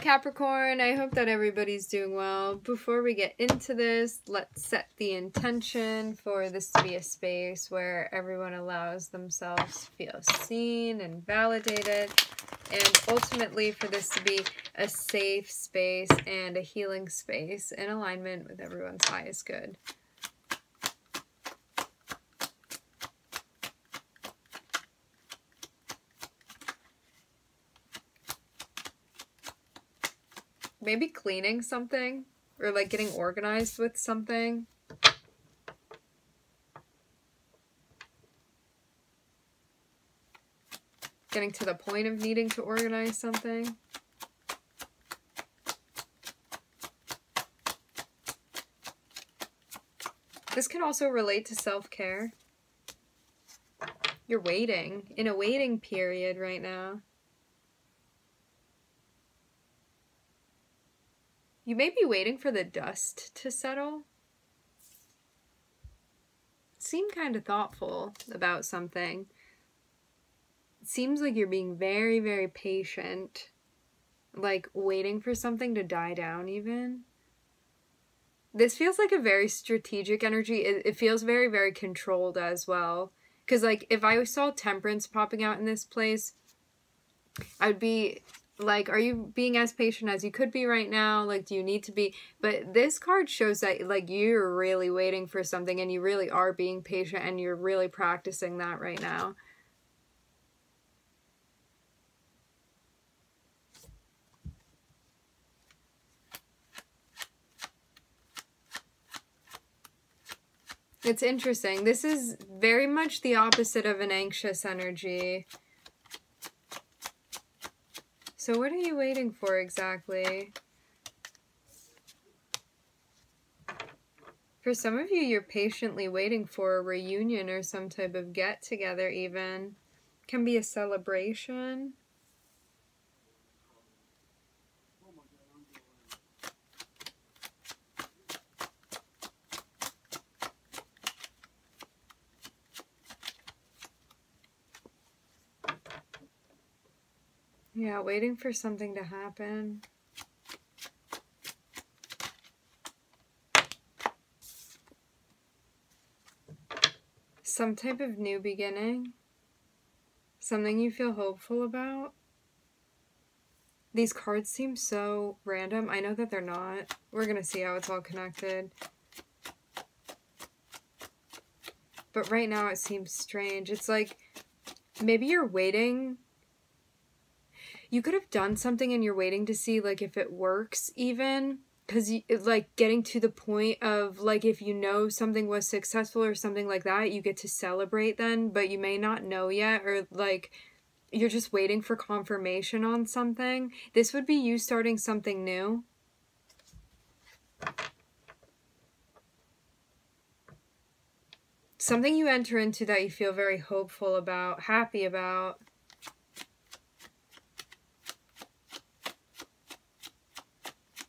Capricorn, I hope that everybody's doing well. Before we get into this, let's set the intention for this to be a space where everyone allows themselves to feel seen and validated, and ultimately for this to be a safe space and a healing space in alignment with everyone's highest good. Maybe cleaning something, or like getting organized with something. Getting to the point of needing to organize something. This can also relate to self-care. You're waiting, in a waiting period right now. You may be waiting for the dust to settle. Seem kind of thoughtful about something. It seems like you're being very, very patient. Like waiting for something to die down even. This feels like a very strategic energy. It feels very, very controlled as well. Because like if I saw temperance popping out in this place, I would be like, are you being as patient as you could be right now? Like, do you need to be? But this card shows that, like, you're really waiting for something and you really are being patient and you're really practicing that right now. It's interesting. This is very much the opposite of an anxious energy. So what are you waiting for exactly? For some of you, you're patiently waiting for a reunion or some type of get-together even. Can be a celebration. Yeah, waiting for something to happen. Some type of new beginning. Something you feel hopeful about. These cards seem so random. I know that they're not. We're going to see how it's all connected. But right now it seems strange. It's like maybe you're waiting. You could have done something and you're waiting to see like if it works even. Because like getting to the point of like if you know something was successful or something like that, you get to celebrate then. But you may not know yet, or like you're just waiting for confirmation on something. This would be you starting something new. Something you enter into that you feel very hopeful about, happy about.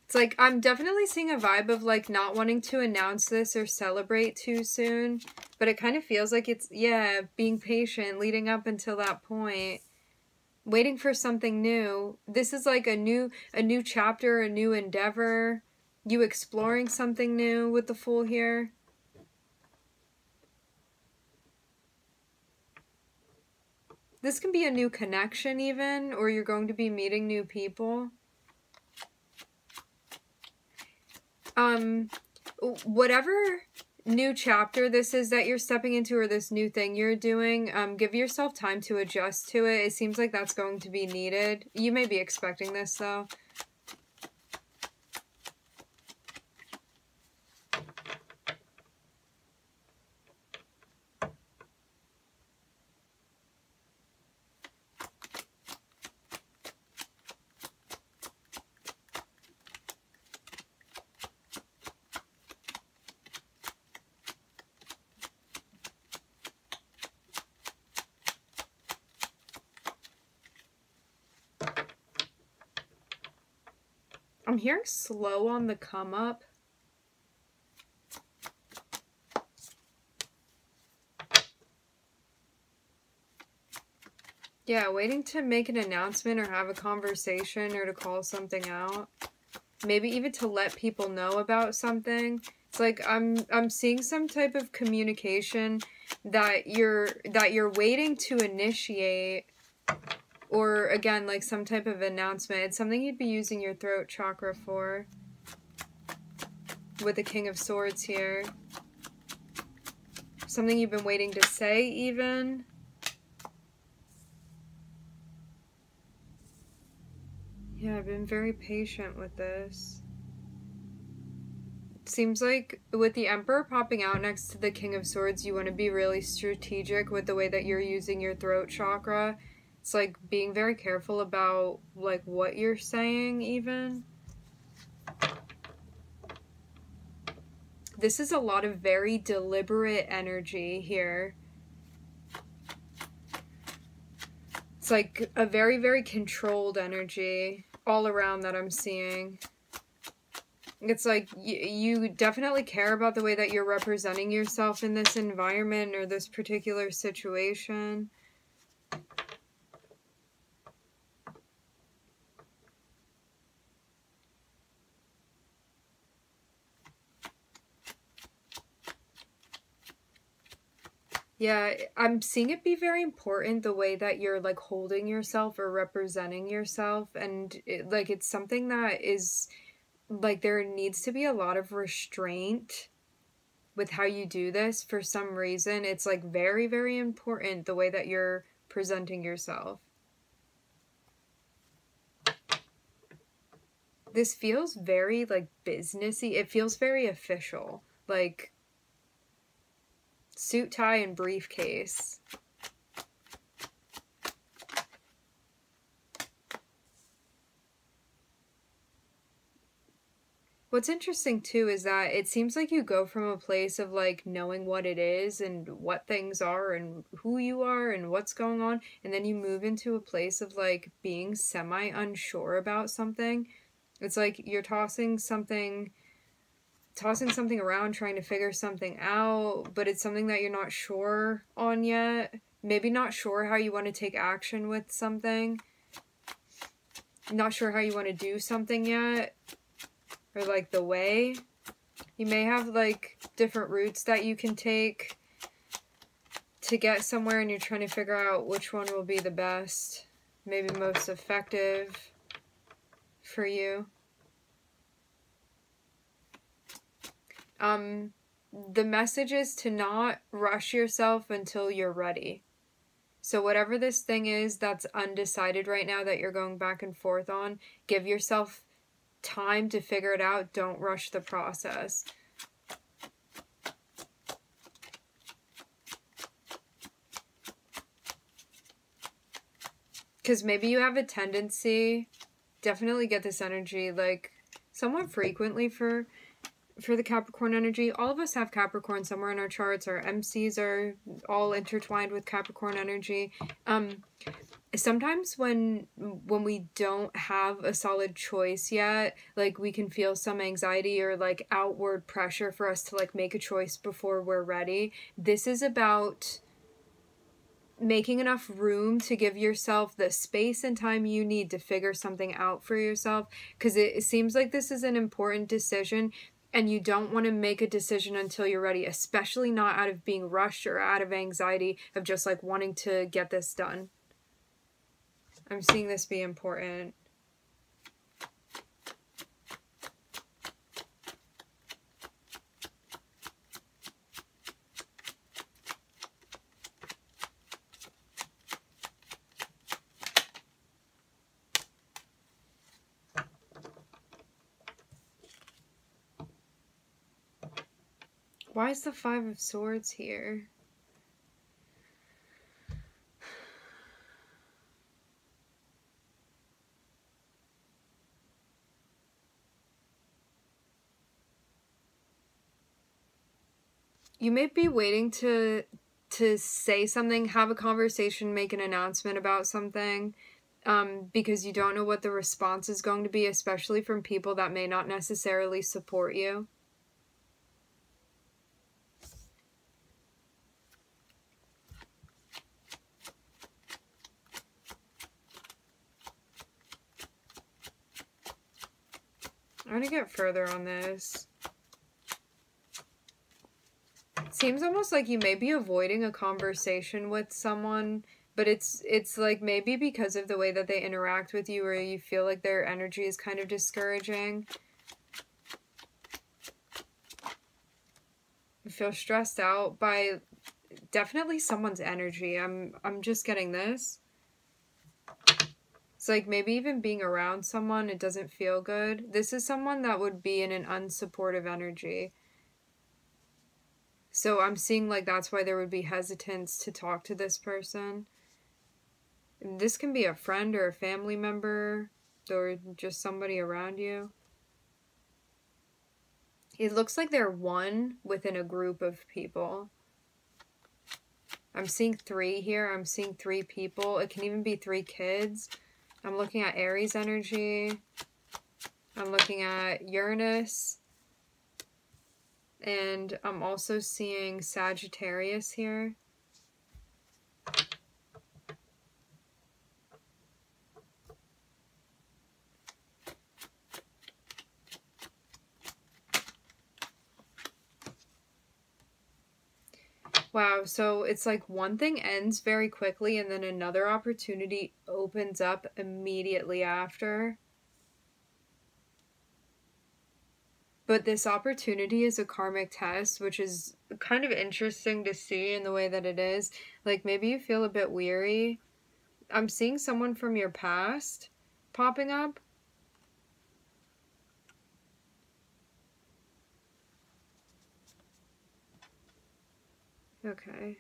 It's like, I'm definitely seeing a vibe of like not wanting to announce this or celebrate too soon. But it kind of feels like it's, yeah, being patient leading up until that point. Waiting for something new. This is like a new chapter, a new endeavor. You exploring something new with the Fool here. This can be a new connection even, or you're going to be meeting new people. Whatever new chapter this is that you're stepping into, or this new thing you're doing, give yourself time to adjust to it. It seems like that's going to be needed. You may be expecting this though. I'm hearing slow on the come up. Yeah, waiting to make an announcement or have a conversation or to call something out. Maybe even to let people know about something. It's like I'm seeing some type of communication that you're waiting to initiate, or again, like some type of announcement. It's something you'd be using your throat chakra for with the King of Swords here. Something you've been waiting to say even. Yeah, I've been very patient with this. Seems like with the Emperor popping out next to the King of Swords, you want to be really strategic with the way that you're using your throat chakra. It's like being very careful about like what you're saying even. This is a lot of very deliberate energy here. It's like a very, very controlled energy all around that I'm seeing. It's like you definitely care about the way that you're representing yourself in this environment or this particular situation. Yeah, I'm seeing it be very important the way that you're like holding yourself or representing yourself, and like it's something that is like there needs to be a lot of restraint with how you do this for some reason. It's like very, very important the way that you're presenting yourself. This feels very like businessy. It feels very official. Like suit, tie, and briefcase. What's interesting too is that it seems like you go from a place of like knowing what it is and what things are and who you are and what's going on, and then you move into a place of like being semi unsure about something. It's like you're tossing something around trying to figure something out, but it's something that you're not sure on yet. Maybe not sure how you want to take action with something. Not sure how you want to do something yet. Or like the way. You may have like different routes that you can take to get somewhere, and you're trying to figure out which one will be the best, maybe most effective for you. The message is to not rush yourself until you're ready. So whatever this thing is that's undecided right now that you're going back and forth on, give yourself time to figure it out. Don't rush the process. Because maybe you have a tendency, definitely get this energy like somewhat frequently for the Capricorn energy. All of us have Capricorn somewhere in our charts. Our MCs are all intertwined with Capricorn energy. Sometimes when we don't have a solid choice yet, like we can feel some anxiety or like outward pressure for us to like make a choice before we're ready. This is about making enough room to give yourself the space and time you need to figure something out for yourself, because it seems like this is an important decision and you don't want to make a decision until you're ready, especially not out of being rushed or out of anxiety of just like wanting to get this done. I'm seeing this be important. Why is the Five of Swords here? You may be waiting to say something, have a conversation, make an announcement about something, because you don't know what the response is going to be, especially from people that may not necessarily support you. I'm gonna get further on this. It seems almost like you may be avoiding a conversation with someone, but it's like maybe because of the way that they interact with you, or you feel like their energy is kind of discouraging. You feel stressed out by definitely someone's energy. I'm just getting this. It's like maybe even being around someone, it doesn't feel good. This is someone that would be in an unsupportive energy. So I'm seeing like that's why there would be hesitance to talk to this person. This can be a friend or a family member or just somebody around you. It looks like they're one within a group of people. I'm seeing 3 here. I'm seeing 3 people. It can even be 3 kids. I'm looking at Aries energy. I'm looking at Uranus. And I'm also seeing Sagittarius here. Wow, so it's like one thing ends very quickly and then another opportunity opens up immediately after. But this opportunity is a karmic test, which is kind of interesting to see in the way that it is. Like maybe you feel a bit weary. I'm seeing someone from your past popping up. Okay.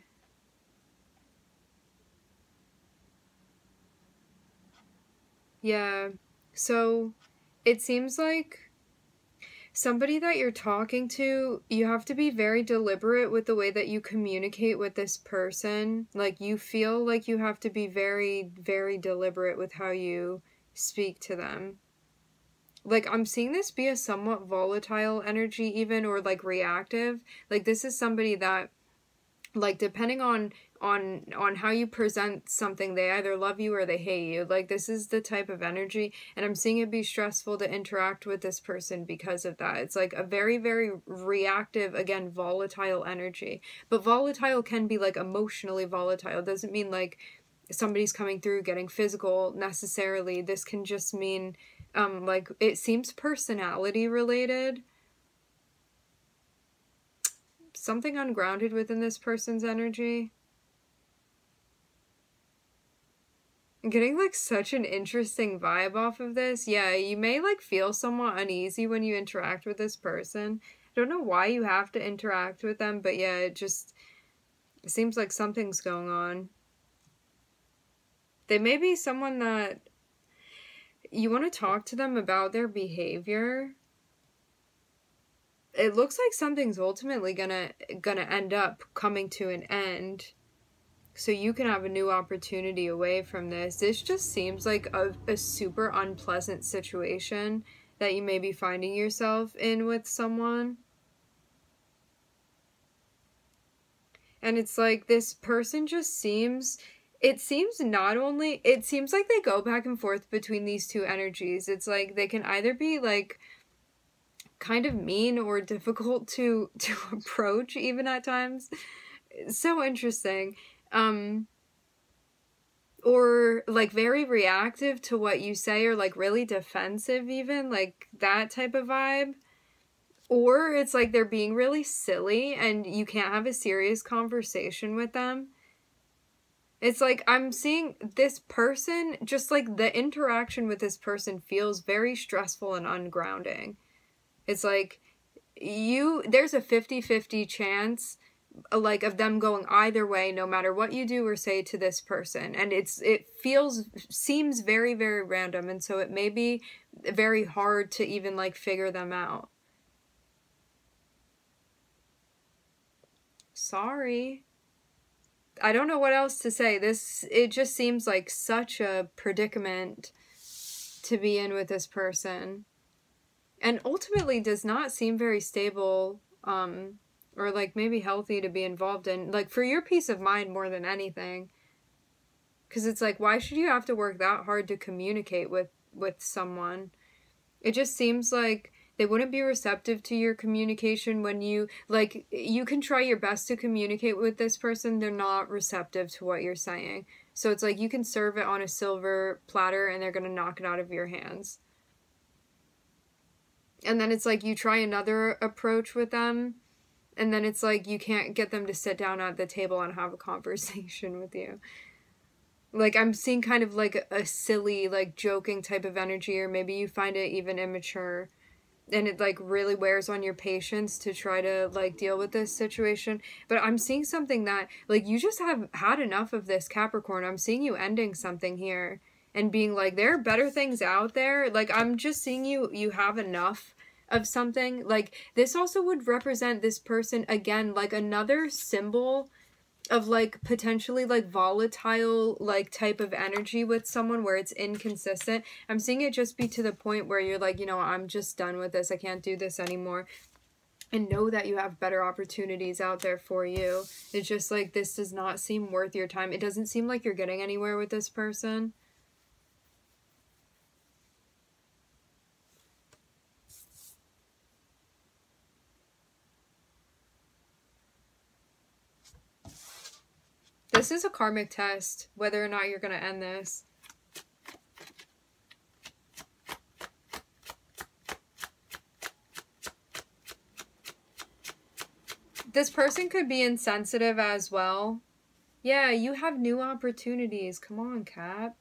Yeah. So it seems like somebody that you're talking to, you have to be very deliberate with the way that you communicate with this person. Like you feel like you have to be very, very deliberate with how you speak to them. Like I'm seeing this be a somewhat volatile energy even, or like reactive. Like this is somebody that, like depending on how you present something, they either love you or they hate you. Like this is the type of energy, and I'm seeing it be stressful to interact with this person because of that. It's like a very, very reactive, again, volatile energy. But volatile can be like emotionally volatile. It doesn't mean like somebody's coming through getting physical necessarily. This can just mean like it seems personality related. Something ungrounded within this person's energy. I'm getting like such an interesting vibe off of this. Yeah, you may like feel somewhat uneasy when you interact with this person. I don't know why you have to interact with them, but yeah, it seems like something's going on. They may be someone that you want to talk to them about their behavior. It looks like something's ultimately gonna end up coming to an end, so you can have a new opportunity away from this. This just seems like a super unpleasant situation that you may be finding yourself in with someone. And it's like this person just seems, it seems like they go back and forth between these two energies. It's like they can either be like kind of mean or difficult to approach even at times. So interesting. Or like very reactive to what you say, or like really defensive even, like that type of vibe. Or it's like they're being really silly and you can't have a serious conversation with them. It's like I'm seeing this person, just like the interaction with this person feels very stressful and ungrounding. It's like there's a 50-50 chance like of them going either way no matter what you do or say to this person, and it seems very, very random, and so it may be very hard to even like figure them out. Sorry, I don't know what else to say. It just seems like such a predicament to be in with this person. And ultimately does not seem very stable, or like maybe healthy to be involved in, like for your peace of mind more than anything. Because it's like, why should you have to work that hard to communicate with someone? It just seems like They wouldn't be receptive to your communication when you, like, you can try your best to communicate with this person. They're not receptive to what you're saying. So it's like you can serve it on a silver platter and they're going to knock it out of your hands. And then it's like you try another approach with them, and then it's like you can't get them to sit down at the table and have a conversation with you. Like, I'm seeing kind of like a silly, like, joking type of energy, or maybe you find it even immature. And it, like, really wears on your patience to try to, like, deal with this situation. But I'm seeing something that, like, you just have had enough of this, Capricorn. I'm seeing you ending something here and being like, there are better things out there. Like, I'm just seeing you have enough of something. Like, this also would represent this person, again, like, another symbol of, like, potentially, like, volatile, like, type of energy with someone where it's inconsistent. I'm seeing it just be to the point where you're like, you know, I'm just done with this. I can't do this anymore. And know that you have better opportunities out there for you. It's just like, this does not seem worth your time. It doesn't seem like you're getting anywhere with this person. This is a karmic test, whether or not you're going to end this. This person could be insensitive as well. Yeah, you have new opportunities. Come on, Cap.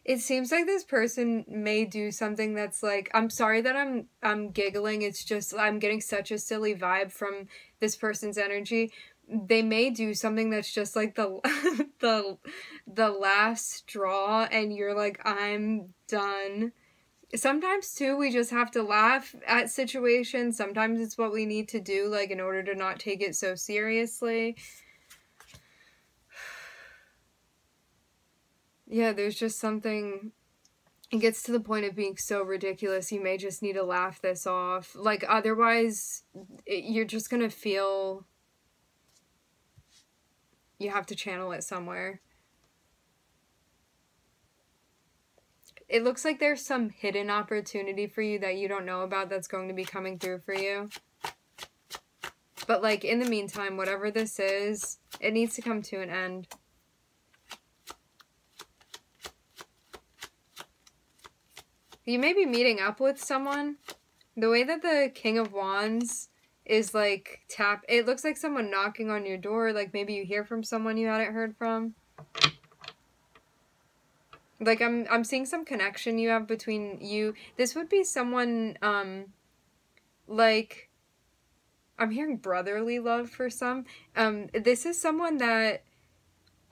It seems like this person may do something that's like, I'm sorry that I'm giggling. It's just I'm getting such a silly vibe from this person's energy. They may do something that's just like the the last straw, and you're like, I'm done. Sometimes too we just have to laugh at situations. Sometimes it's what we need to do, like, in order to not take it so seriously. Yeah, there's just something, it gets to the point of being so ridiculous, you may just need to laugh this off. Like, otherwise, you're just gonna feel you have to channel it somewhere. It looks like there's some hidden opportunity for you that you don't know about that's going to be coming through for you. But, like, in the meantime, whatever this is, it needs to come to an end. You may be meeting up with someone. The way that the King of Wands is, like, it looks like someone knocking on your door. Like, maybe you hear from someone you hadn't heard from. Like, I'm seeing some connection you have between you. This would be someone, like, I'm hearing brotherly love for some. This is someone that,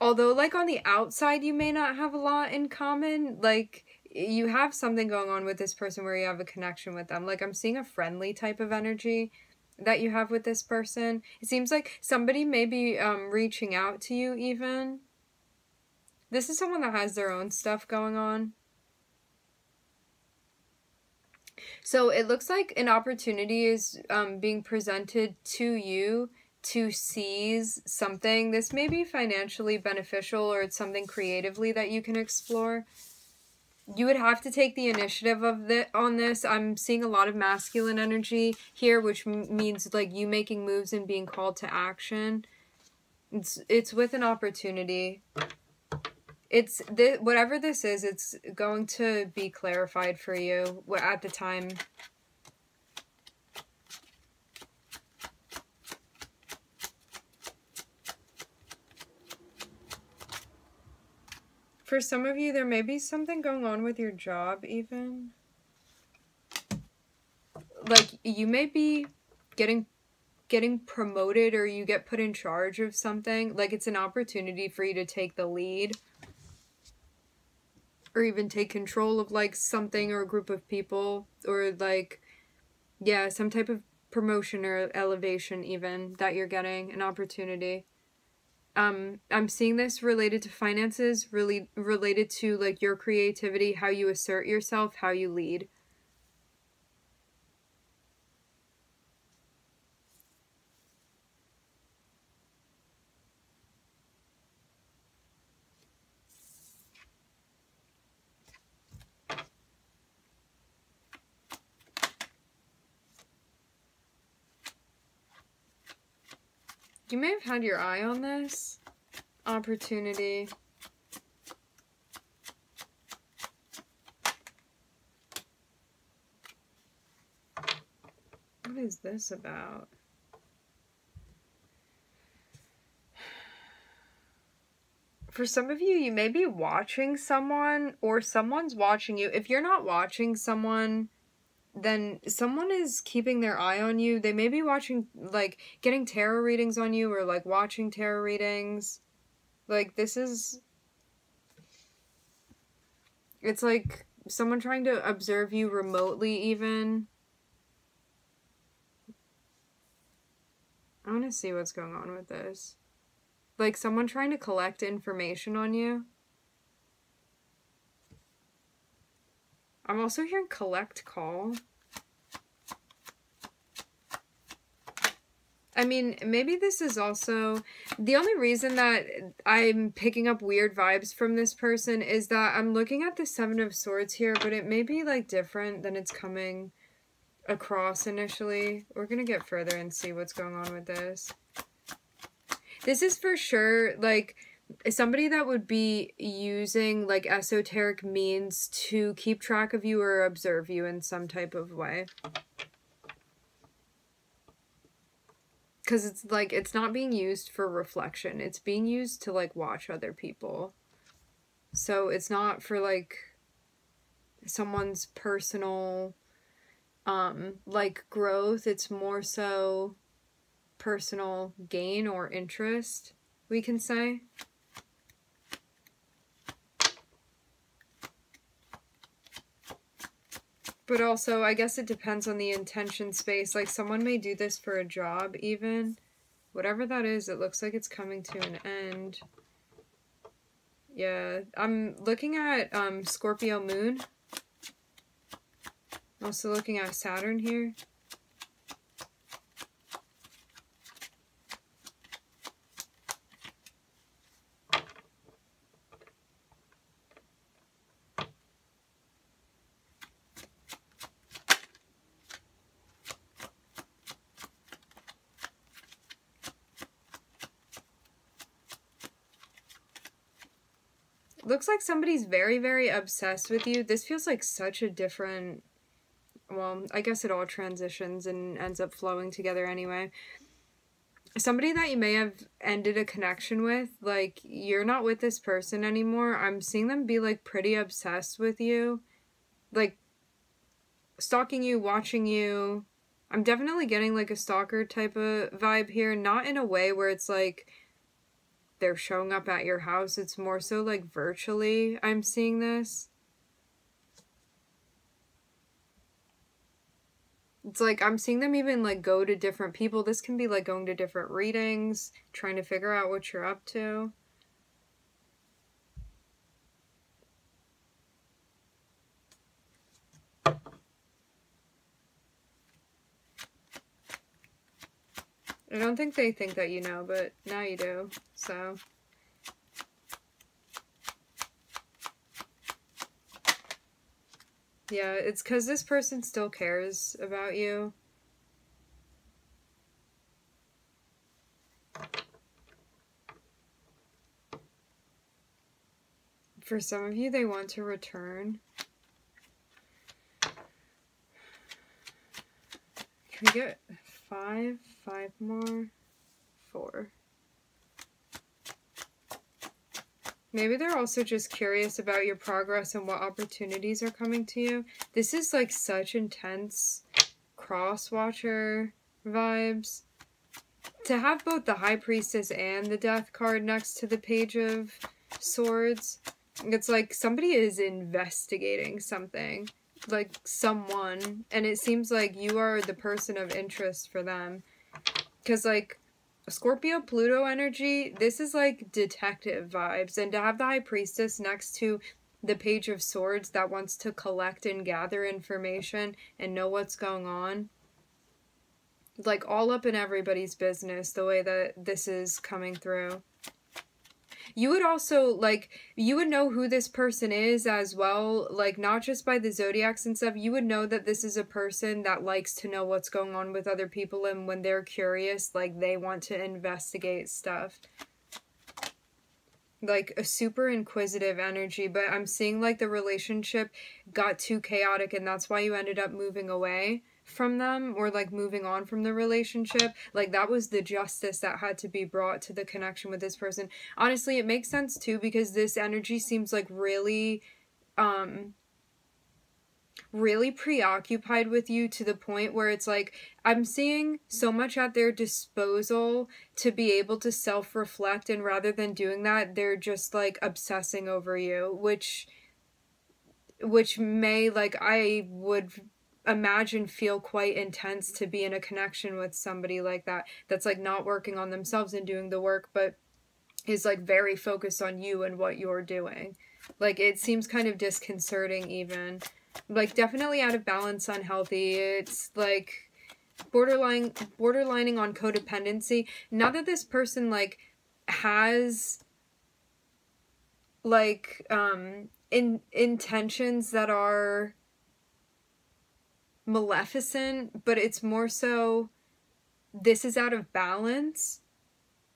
although, like, on the outside you may not have a lot in common, like, you have something going on with this person where you have a connection with them. Like, I'm seeing a friendly type of energy that you have with this person. It seems like somebody may be reaching out to you even. This is someone that has their own stuff going on. So it looks like an opportunity is being presented to you to seize something. This may be financially beneficial, or it's something creatively that you can explore. You would have to take the initiative on this. I'm seeing a lot of masculine energy here, which means, like, you making moves and being called to action. It's with an opportunity. Whatever this is, it's going to be clarified for you at the time. For some of you, there may be something going on with your job even. Like, you may be getting promoted, or you get put in charge of something. Like, it's an opportunity for you to take the lead. Or even take control of, like, something or a group of people. Or, like, yeah, some type of promotion or elevation even that you're getting, an opportunity. I'm seeing this related to finances, really related to, like, your creativity, how you assert yourself, how you lead. You may have had your eye on this opportunity. What is this about? For some of you, you may be watching someone or someone's watching you. If you're not watching someone, then someone is keeping their eye on you. They may be watching, like, getting tarot readings on you or, like, watching tarot readings. Like, this is... It's like someone trying to observe you remotely, even. I want to see what's going on with this. Like, someone trying to collect information on you. I'm also hearing collect call. I mean, maybe this is also... The only reason that I'm picking up weird vibes from this person is that I'm looking at the Seven of Swords here, but it may be, like, different than it's coming across initially. We're gonna get further and see what's going on with this. This is for sure, like, somebody that would be using, like, esoteric means to keep track of you or observe you in some type of way. Because it's, like, it's not being used for reflection. It's being used to, like, watch other people. So it's not for, like, someone's personal, like, growth. It's more so personal gain or interest, we can say. But also, I guess it depends on the intention space. Like, someone may do this for a job, even. Whatever that is, it looks like it's coming to an end. Yeah, I'm looking at Scorpio moon. Also looking at Saturn here. Looks like somebody's very, very obsessed with you. This feels like such a different... Well, I guess it all transitions and ends up flowing together anyway. Somebody that you may have ended a connection with, like, you're not with this person anymore. I'm seeing them be, like, pretty obsessed with you. Like, stalking you, watching you. I'm definitely getting, like, a stalker type of vibe here. Not in a way where it's, like, they're showing up at your house. It's more so, like, virtually I'm seeing this. It's like I'm seeing them even, like, go to different people. This can be, like, going to different readings, trying to figure out what you're up to. I don't think they think that you know, but now you do, so... Yeah, it's because this person still cares about you. For some of you, they want to return. Can we get 5? 5 more? 4. Maybe they're also just curious about your progress and what opportunities are coming to you. This is, like, such intense cross-watcher vibes. To have both the High Priestess and the Death card next to the Page of Swords, it's like somebody is investigating something. Like, someone. And it seems like you are the person of interest for them. Because, like, Scorpio Pluto energy, this is like detective vibes, and to have the High Priestess next to the Page of Swords that wants to collect and gather information and know what's going on, like, all up in everybody's business the way that this is coming through. You would also, like, you would know who this person is as well, like, not just by the zodiacs and stuff. You would know that this is a person that likes to know what's going on with other people, and when they're curious, like, they want to investigate stuff. Like, a super inquisitive energy, but I'm seeing, like, the relationship got too chaotic, and that's why you ended up moving away from them, or, like, moving on from the relationship. Like, that was the justice that had to be brought to the connection with this person. Honestly, it makes sense, too, because this energy seems, like, really, really preoccupied with you, to the point where it's like, I'm seeing so much at their disposal to be able to self-reflect, and rather than doing that, they're just, like, obsessing over you, which may, like, I would imagine feel quite intense to be in a connection with somebody like that, that's, like, not working on themselves and doing the work, but is, like, very focused on you and what you're doing. Like, it seems kind of disconcerting even. Like, definitely out of balance, unhealthy. It's, like, borderlining on codependency. Not that this person, like, has, like, intentions that are maleficent, but it's more so this is out of balance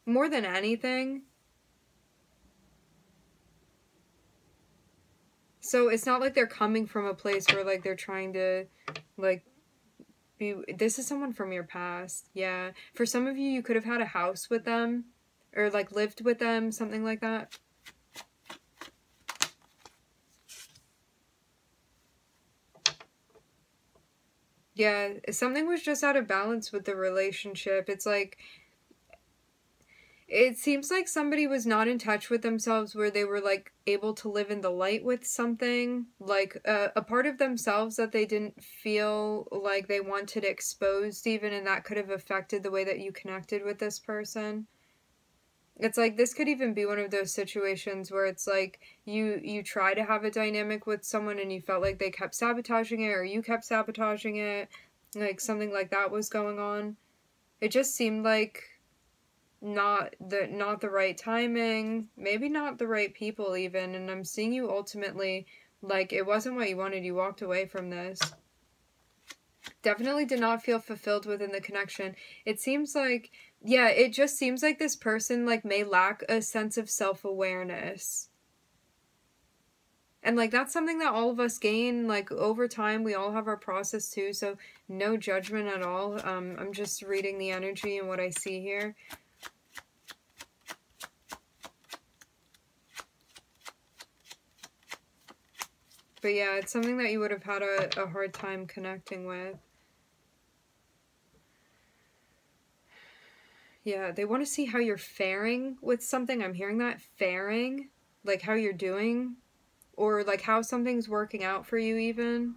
more than anything. So it's not like they're coming from a place where, like, they're trying to, like, be... This is someone from your past. Yeah. For some of you, you could have had a house with them, or, like, lived with them, something like that. Yeah, something was just out of balance with the relationship. It's like, it seems like somebody was not in touch with themselves, where they were, like, able to live in the light with something, like, a part of themselves that they didn't feel like they wanted exposed even, and that could have affected the way that you connected with this person. It's like, this could even be one of those situations where it's like, you try to have a dynamic with someone and you felt like they kept sabotaging it, or you kept sabotaging it, like, something like that was going on. It just seemed like not the right timing, maybe not the right people even, and I'm seeing you ultimately, like, it wasn't what you wanted. You walked away from this. Definitely did not feel fulfilled within the connection. It seems like, yeah, it just seems like this person, like, may lack a sense of self-awareness. And, like, that's something that all of us gain, like, over time. We all have our process too, so no judgment at all. I'm just reading the energy and what I see here. But yeah, it's something that you would have had a hard time connecting with. Yeah, they want to see how you're faring with something. I'm hearing that. Faring. Like, how you're doing. Or, like, how something's working out for you even.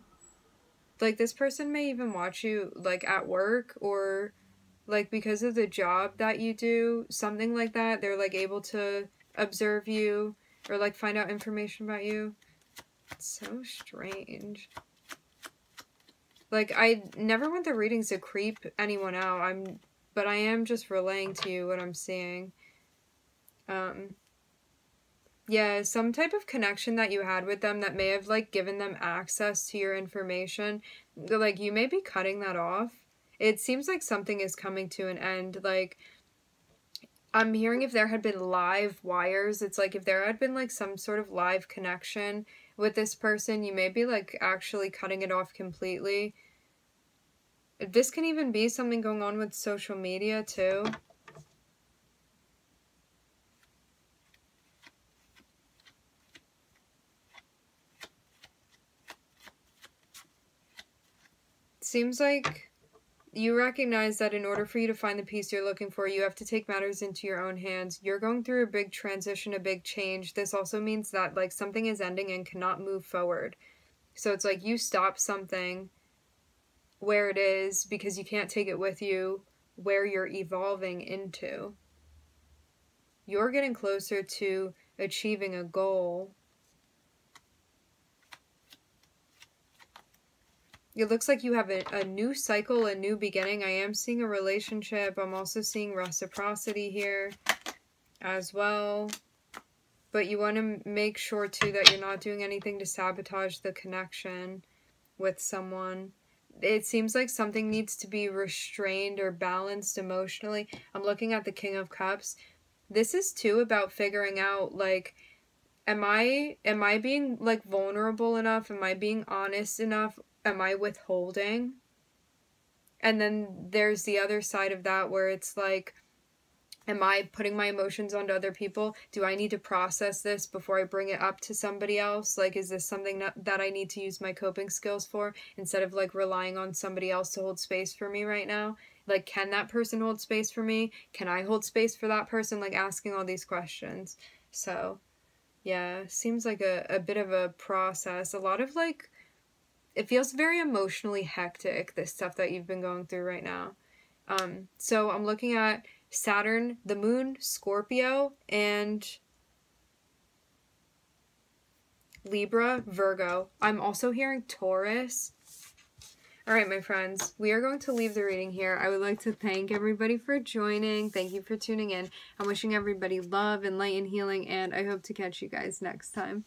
Like, this person may even watch you, like, at work, or, like, because of the job that you do, something like that. They're, like, able to observe you, or, like, find out information about you. It's so strange. Like, I never want the readings to creep anyone out. But I am just relaying to you what I'm seeing. Yeah, some type of connection that you had with them that may have, like, given them access to your information. Like, you may be cutting that off. It seems like something is coming to an end. Like, I'm hearing if there had been live wires, it's like if there had been, like, some sort of live connection with this person, you may be, like, actually cutting it off completely. This can even be something going on with social media, too. Seems like you recognize that in order for you to find the peace you're looking for, you have to take matters into your own hands. You're going through a big transition, a big change. This also means that, like, something is ending and cannot move forward. So it's like you stop something where it is because you can't take it with you where you're evolving into. You're getting closer to achieving a goal. It looks like you have a new cycle, a new beginning. I am seeing a relationship. I'm also seeing reciprocity here as well. But you want to make sure, too, that you're not doing anything to sabotage the connection with someone. It seems like something needs to be restrained or balanced emotionally. I'm looking at the King of Cups. This is, too, about figuring out, like, am I being, like, vulnerable enough? Am I being honest enough? Am I withholding? And then there's the other side of that where it's like, am I putting my emotions onto other people? Do I need to process this before I bring it up to somebody else? Like, is this something that I need to use my coping skills for instead of, like, relying on somebody else to hold space for me right now? Like, can that person hold space for me? Can I hold space for that person? Like, asking all these questions. So, yeah, seems like a bit of a process. A lot of, like, it feels very emotionally hectic, this stuff that you've been going through right now. So I'm looking at Saturn, the moon, Scorpio, and Libra, Virgo. I'm also hearing Taurus. All right, my friends, we are going to leave the reading here. I would like to thank everybody for joining. Thank you for tuning in. I'm wishing everybody love and light and healing, and I hope to catch you guys next time.